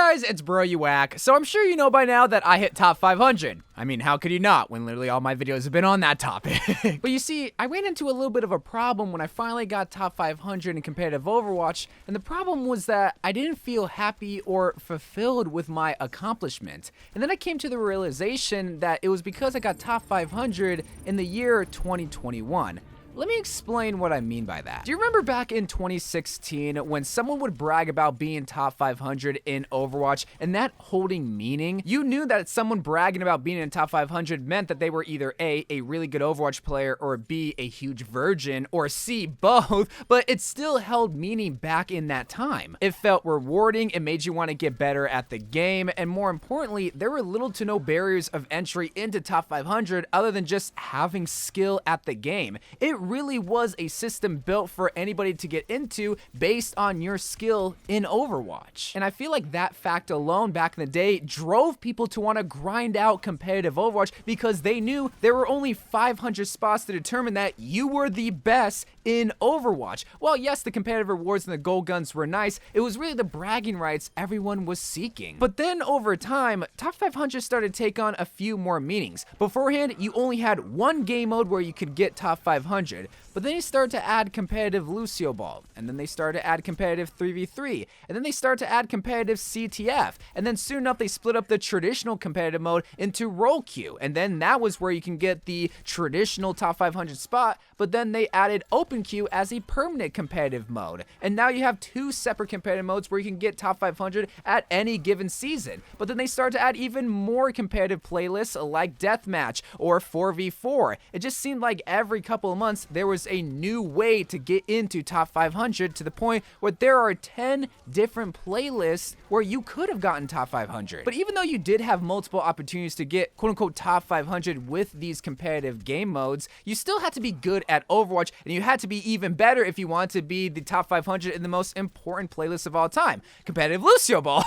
guys, it's Bro You Whack. So I'm sure you know by now that I hit top 500. I mean, how could you not when literally all my videos have been on that topic? But you see, I ran into a little bit of a problem when I finally got top 500 in competitive Overwatch, and the problem was that I didn't feel happy or fulfilled with my accomplishment. And then I came to the realization that it was because I got top 500 in the year 2021. Let me explain what I mean by that. Do you remember back in 2016 when someone would brag about being top 500 in Overwatch and that holding meaning? You knew that someone bragging about being in top 500 meant that they were either A, a really good Overwatch player, or B, a huge virgin, or C, both, but it still held meaning back in that time. It felt rewarding, it made you want to get better at the game, and more importantly, there were little to no barriers of entry into top 500 other than just having skill at the game. It really was a system built for anybody to get into based on your skill in Overwatch. And I feel like that fact alone back in the day drove people to want to grind out competitive Overwatch because they knew there were only 500 spots to determine that you were the best in Overwatch. Well, yes, the competitive rewards and the gold guns were nice. It was really the bragging rights everyone was seeking. But then over time, top 500 started to take on a few more meanings. Beforehand, you only had one game mode where you could get top 500. But then they started to add competitive Lucio Ball, and then they started to add competitive 3v3, and then they started to add competitive CTF, and then soon enough they split up the traditional competitive mode into role queue, and then that was where you can get the traditional top 500 spot, but then they added open queue as a permanent competitive mode, and now you have two separate competitive modes where you can get top 500 at any given season. But then they started to add even more competitive playlists like deathmatch or 4v4. It just seemed like every couple of months there was a new way to get into top 500 to the point where there are 10 different playlists where you could have gotten top 500. But even though you did have multiple opportunities to get quote-unquote top 500 with these competitive game modes, you still had to be good at Overwatch, and you had to be even better if you wanted to be the top 500 in the most important playlist of all time, competitive Lucio Ball.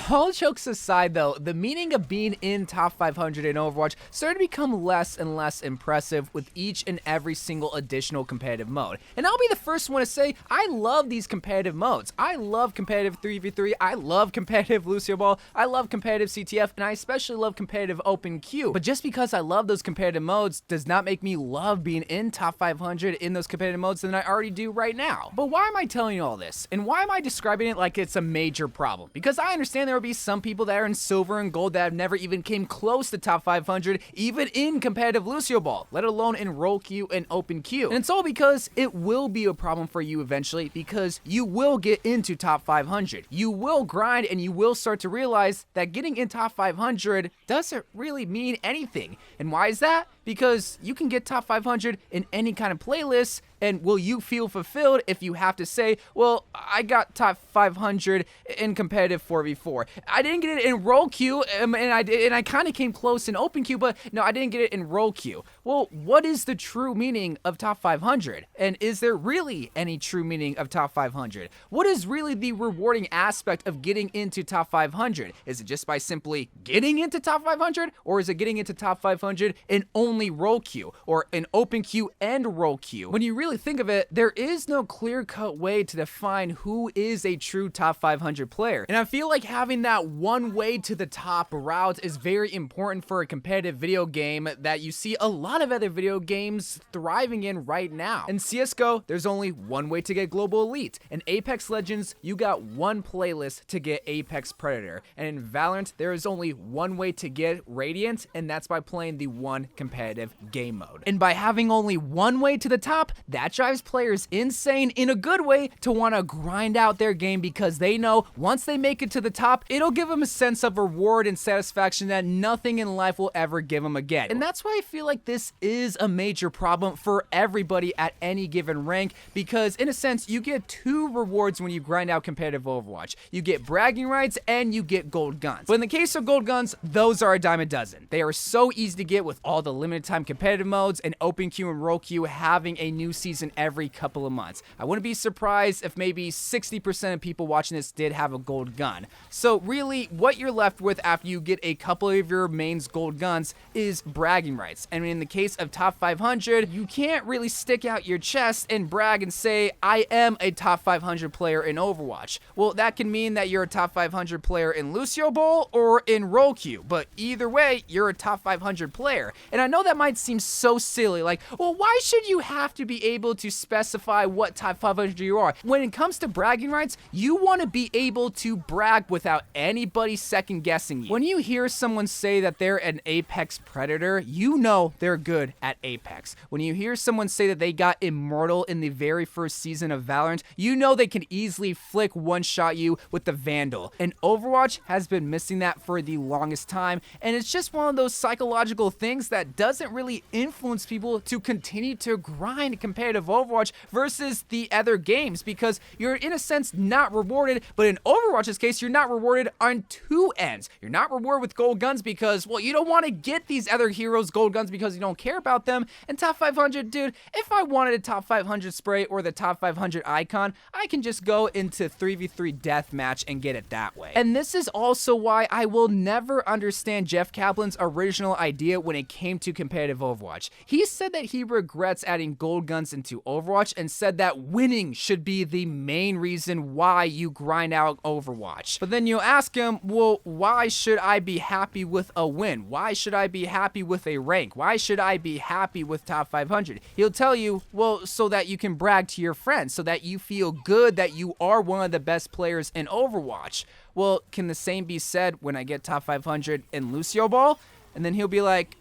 All jokes aside though, the meaning of being in top 500 in Overwatch started to become less and less impressive with each and every single additional competitive mode. And I'll be the first one to say, I love these competitive modes. I love competitive 3v3, I love competitive Lucio Ball, I love competitive CTF, and I especially love competitive open queue. But just because I love those competitive modes does not make me love being in top 500 in those competitive modes than I already do right now. But why am I telling you all this? And why am I describing it like it's a major problem? Because I understand there will be some people that are in silver and gold that have never even came close to top 500, even in competitive Lucio Ball, let alone in role queue and open queue. And it's all because it will be a problem for you eventually, because you will get into top 500. You will grind and you will start to realize that getting in top 500 doesn't really mean anything. And why is that? Because you can get top 500 in any kind of playlist, and will you feel fulfilled if you have to say, well, I got top 500 in competitive 4v4. I didn't get it in role queue, and I kind of came close in open queue, but no, I didn't get it in role queue. Well, what is the true meaning of top 500? And is there really any true meaning of top 500? What is really the rewarding aspect of getting into top 500? Is it just by simply getting into top 500, or is it getting into top 500 in only role queue, or in open queue and role queue? When you really think of it, there is no clear-cut way to define who is a true top 500 player. And I feel like having that one way to the top route is very important for a competitive video game that you see a lot of other video games thriving in right now. In CSGO, there's only one way to get Global Elite. In Apex Legends, you got one playlist to get Apex Predator. And in Valorant, there is only one way to get Radiant, and that's by playing the one competitive game mode. And by having only one way to the top, that drives players insane in a good way to want to grind out their game, because they know once they make it to the top, it'll give them a sense of reward and satisfaction that nothing in life will ever give them again. And that's why I feel like this is a major problem for everybody at any given rank, because in a sense, you get two rewards when you grind out competitive Overwatch. You get bragging rights and you get gold guns. But in the case of gold guns, those are a dime a dozen. They are so easy to get with all the limited time competitive modes and open queue and role queue having a new season every couple of months. I wouldn't be surprised if maybe 60% of people watching this did have a gold gun. So really, what you're left with after you get a couple of your mains gold guns is bragging rights. And in the case of top 500, you can't really stick out your chest and brag and say, I am a top 500 player in Overwatch. Well, that can mean that you're a top 500 player in Lucio Bowl or in Roll Queue, but either way, you're a top 500 player. And I know that might seem so silly, like, well, why should you have to be able to specify what top 500 you are? When it comes to bragging rights, you want to be able to brag without anybody second guessing you. When you hear someone say that they're an Apex Predator, you know they're good at Apex. When you hear someone say that they got Immortal in the very first season of Valorant, you know they can easily flick one-shot you with the Vandal. And Overwatch has been missing that for the longest time, and it's just one of those psychological things that doesn't really influence people to continue to grind competitive Overwatch versus the other games, because you're in a sense not rewarded, but in Overwatch's case, you're not rewarded on two ends. You're not rewarded with gold guns because, well, you don't want to get these other heroes gold guns because you don't care about them. And top 500, dude, if I wanted a top 500 spray or the top 500 icon, I can just go into 3v3 deathmatch and get it that way. And this is also why I will never understand Jeff Kaplan's original idea when it came to competitive Overwatch. He said that he regrets adding gold guns into Overwatch and said that winning should be the main reason why you grind out Overwatch. But then you ask him, well, why should I be happy with a win? Why should I be happy with a rank? Why should I be happy with top 500? He'll tell you, well, so that you can brag to your friends, so that you feel good that you are one of the best players in Overwatch. Well, can the same be said when I get top 500 in Lucio Ball? And then he'll be like,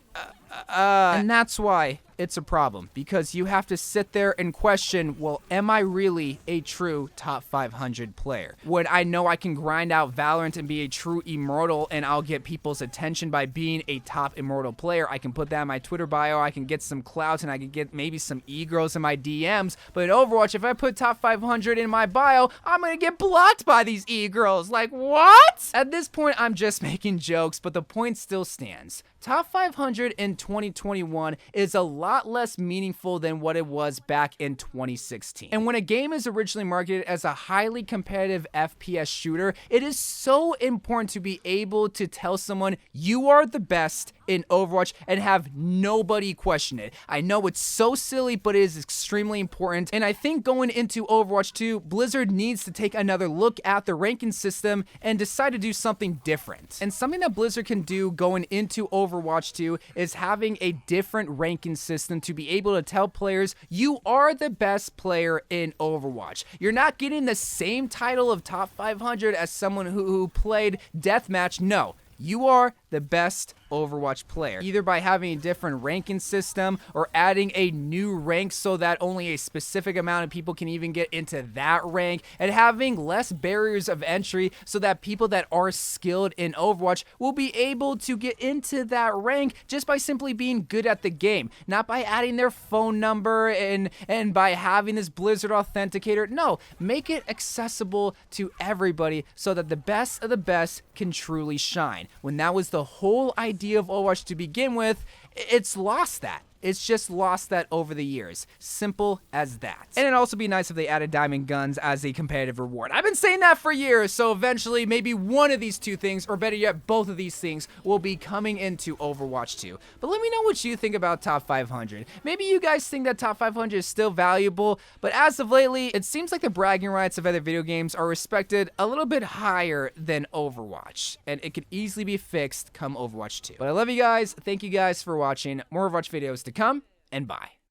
and that's why it's a problem, because you have to sit there and question, well, am I really a true top 500 player? When I know I can grind out Valorant and be a true Immortal and I'll get people's attention by being a top Immortal player, I can put that in my Twitter bio, I can get some clout, and I can get maybe some e-girls in my DMs. But in Overwatch, if I put top 500 in my bio, I'm gonna get blocked by these e-girls. Like, what? At this point, I'm just making jokes, but the point still stands. Top 500 in 2021 is a lot less meaningful than what it was back in 2016. And when a game is originally marketed as a highly competitive FPS shooter, it is so important to be able to tell someone you are the best in Overwatch and have nobody question it. I know it's so silly, but it is extremely important. And I think going into Overwatch 2, Blizzard needs to take another look at the ranking system and decide to do something different. And something that Blizzard can do going into Overwatch 2 is having a different ranking system to be able to tell players you are the best player in Overwatch. You're not getting the same title of top 500 as someone who played Deathmatch. No, you are the best Overwatch player, either by having a different ranking system or adding a new rank so that only a specific amount of people can even get into that rank, and having less barriers of entry so that people that are skilled in Overwatch will be able to get into that rank just by simply being good at the game, not by adding their phone number and by having this Blizzard authenticator. No, make it accessible to everybody so that the best of the best can truly shine. When that was the whole idea of Overwatch to begin with, it's lost that. It's just lost that over the years. Simple as that. And it'd also be nice if they added diamond guns as a competitive reward. I've been saying that for years, so eventually maybe one of these two things, or better yet, both of these things, will be coming into Overwatch 2. But let me know what you think about top 500. Maybe you guys think that top 500 is still valuable, but as of lately, it seems like the bragging rights of other video games are respected a little bit higher than Overwatch, and it could easily be fixed come Overwatch 2. But I love you guys. Thank you guys for watching. More Overwatch videos to come, and bye.